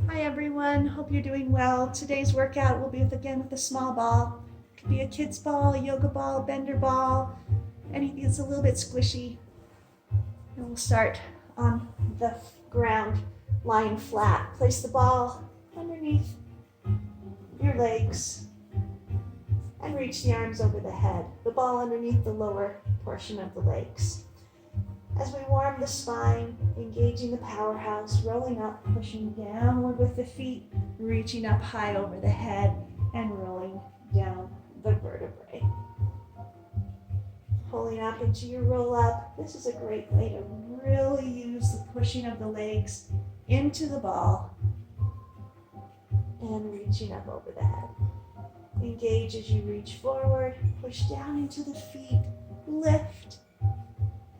Hi everyone, hope you're doing well. Today's workout will be with a small ball. It could be a kid's ball, a yoga ball, bender ball, anything that's a little bit squishy. And we'll start on the ground, lying flat. Place the ball underneath your legs and reach the arms over the head. The ball underneath the lower portion of the legs. As we warm the spine, engaging the powerhouse, rolling up, pushing downward with the feet, reaching up high over the head, and rolling down the vertebrae. Pulling up into your roll up. This is a great way to really use the pushing of the legs into the ball and reaching up over the head. Engage as you reach forward, push down into the feet, lift,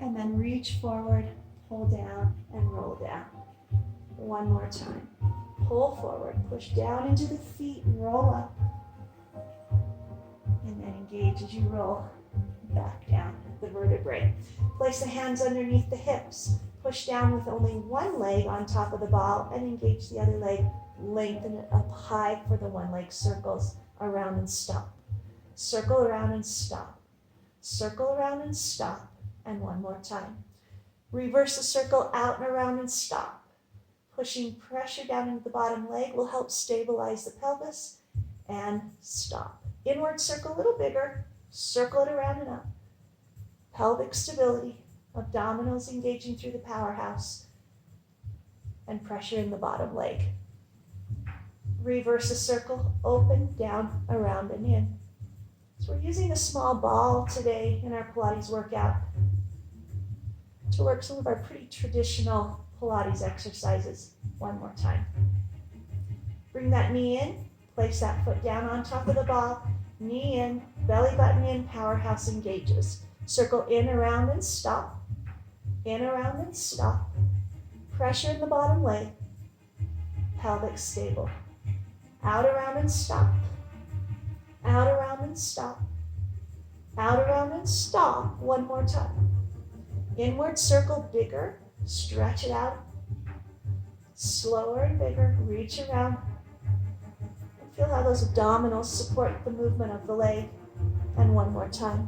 and then reach forward, pull down, and roll down. One more time. Pull forward, push down into the feet, roll up, and then engage as you roll back down the vertebrae. Place the hands underneath the hips. Push down with only one leg on top of the ball and engage the other leg. Lengthen it up high for the one leg circles around and stop. Circle around and stop. Circle around and stop. And one more time. Reverse the circle out and around and stop. Pushing pressure down into the bottom leg will help stabilize the pelvis and stop. Inward circle a little bigger. Circle it around and up. Pelvic stability. Abdominals engaging through the powerhouse. And pressure in the bottom leg. Reverse the circle. Open, down, around, and in. So we're using a small ball today in our Pilates workout to work some of our pretty traditional Pilates exercises. One more time. Bring that knee in, place that foot down on top of the ball, knee in, belly button in, powerhouse engages. Circle in, around, and stop. In, around, and stop. Pressure in the bottom leg. Pelvic stable. Out, around, and stop. Out, around, and stop. Out, around, and stop. One more time. Inward circle bigger, stretch it out. Slower and bigger, reach around. And feel how those abdominals support the movement of the leg. And one more time.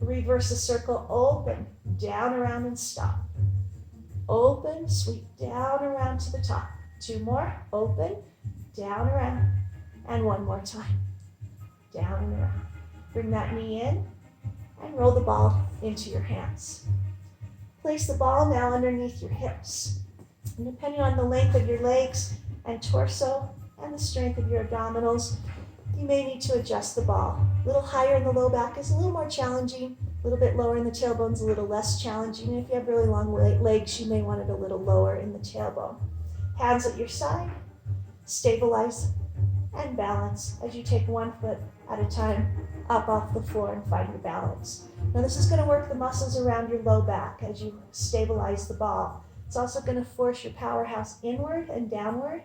Reverse the circle, open, down, around, and stop. Open, sweep down, around to the top. Two more, open, down, around, and one more time. Down and around. Bring that knee in. And roll the ball into your hands. Place the ball now underneath your hips. And depending on the length of your legs and torso and the strength of your abdominals, you may need to adjust the ball. A little higher in the low back is a little more challenging. A little bit lower in the tailbone is a little less challenging. And if you have really long legs, you may want it a little lower in the tailbone. Hands at your side. Stabilize and balance as you take one foot at a time up off the floor and find your balance. Now this is going to work the muscles around your low back as you stabilize the ball. It's also going to force your powerhouse inward and downward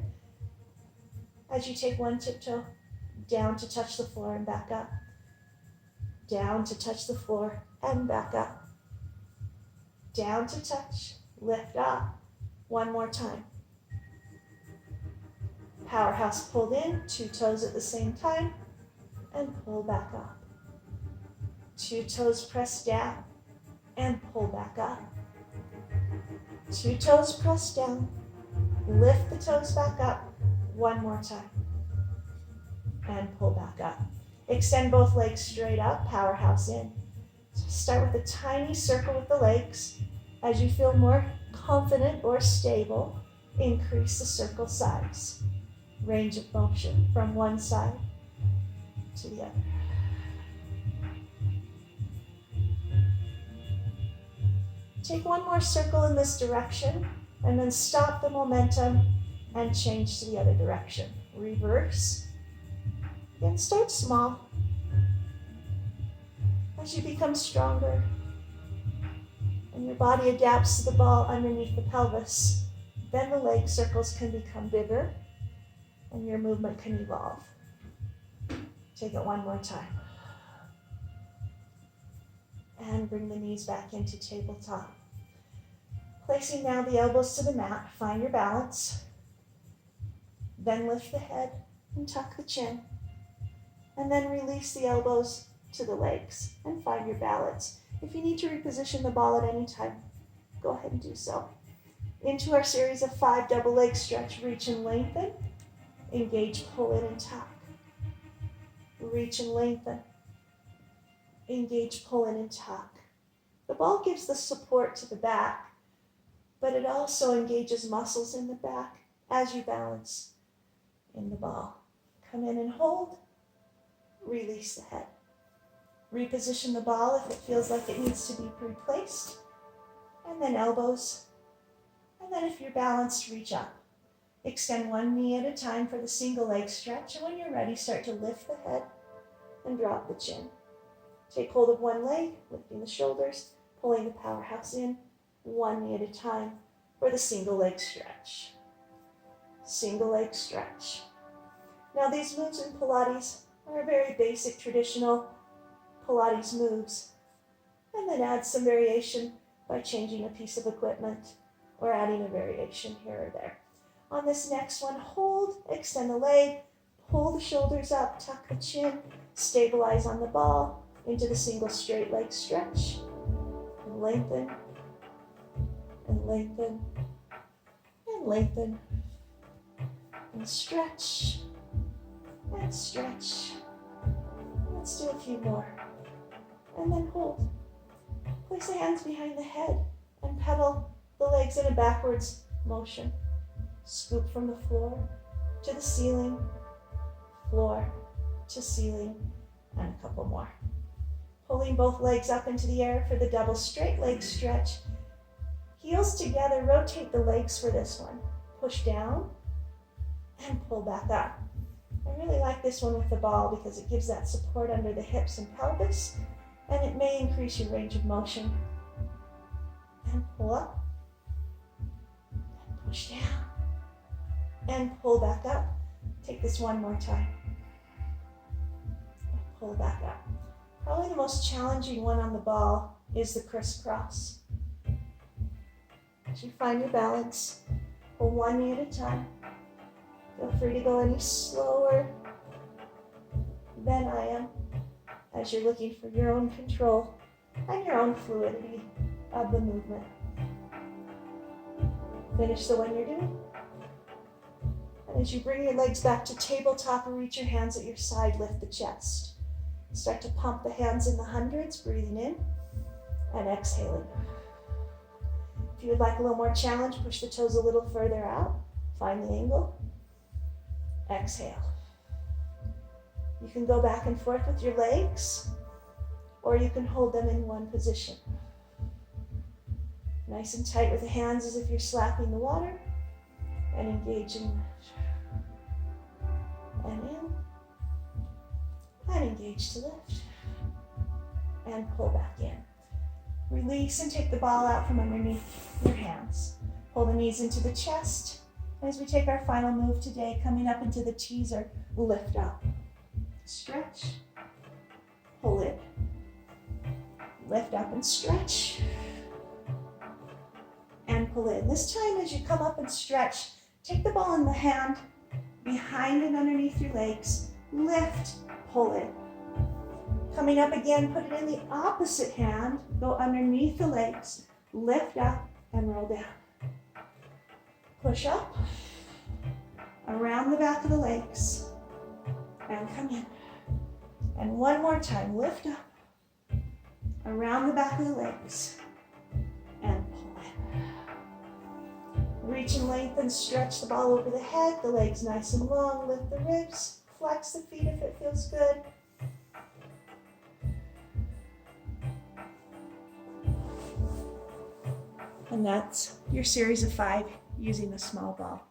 as you take one tiptoe down to touch the floor and back up. Down to touch the floor and back up. Down to touch, lift up. One more time. Powerhouse pulled in, two toes at the same time, and pull back up. Two toes pressed down, and pull back up. Two toes pressed down, lift the toes back up, one more time, and pull back up. Extend both legs straight up, powerhouse in. So start with a tiny circle with the legs. As you feel more confident or stable, increase the circle size. Range of motion from one side to the other. Take one more circle in this direction and then stop the momentum and change to the other direction. Reverse and start small. As you become stronger and your body adapts to the ball underneath the pelvis, then the leg circles can become bigger and your movement can evolve. Take it one more time. And bring the knees back into tabletop. Placing now the elbows to the mat, find your balance. Then lift the head and tuck the chin. And then release the elbows to the legs and find your balance. If you need to reposition the ball at any time, go ahead and do so. Into our series of 5 double leg stretch, reach and lengthen. Engage, pull in and tuck. Reach and lengthen. Engage, pull in and tuck. The ball gives the support to the back, but it also engages muscles in the back as you balance in the ball. Come in and hold. Release the head. Reposition the ball if it feels like it needs to be replaced. And then elbows. And then if you're balanced, reach up. Extend one knee at a time for the single leg stretch. And when you're ready, start to lift the head and drop the chin. Take hold of one leg, lifting the shoulders, pulling the powerhouse in, one knee at a time for the single leg stretch. Single leg stretch. Now these moves in Pilates are very basic, traditional Pilates moves. And then add some variation by changing a piece of equipment or adding a variation here or there. On this next one, hold, extend the leg, pull the shoulders up, tuck the chin, stabilize on the ball into the single straight leg stretch. And lengthen, and lengthen, and lengthen, and stretch, and stretch. Let's do a few more. And then hold. Place the hands behind the head and pedal the legs in a backwards motion. Scoop from the floor to the ceiling, floor to ceiling, and a couple more. Pulling both legs up into the air for the double straight leg stretch. Heels together, rotate the legs for this one. Push down and pull back up. I really like this one with the ball because it gives that support under the hips and pelvis, and it may increase your range of motion. And pull up, and push down, and pull back up. Take this one more time. Pull back up. Probably the most challenging one on the ball is the crisscross. As you find your balance, pull one knee at a time. Feel free to go any slower than I am as you're looking for your own control and your own fluidity of the movement. Finish the one you're doing. And as you bring your legs back to tabletop or reach your hands at your side, lift the chest. Start to pump the hands in the hundreds, breathing in and exhaling. If you would like a little more challenge, push the toes a little further out. Find the angle. Exhale. You can go back and forth with your legs, or you can hold them in one position. Nice and tight with the hands as if you're slapping the water, and engaging. And in. And engage to lift. And pull back in. Release and take the ball out from underneath your hands. Pull the knees into the chest. As we take our final move today, coming up into the teaser, lift up. Stretch. Pull it. Lift up and stretch. And pull in. This time as you come up and stretch, take the ball in the hand, behind and underneath your legs. Lift, pull it. Coming up again, put it in the opposite hand, go underneath the legs, lift up and roll down. Push up, around the back of the legs, and come in. And one more time, lift up, around the back of the legs, and pull in. Reach and lengthen, stretch the ball over the head, the legs nice and long, lift the ribs, flex the feet if it feels good. And that's your series of 5 using the small ball.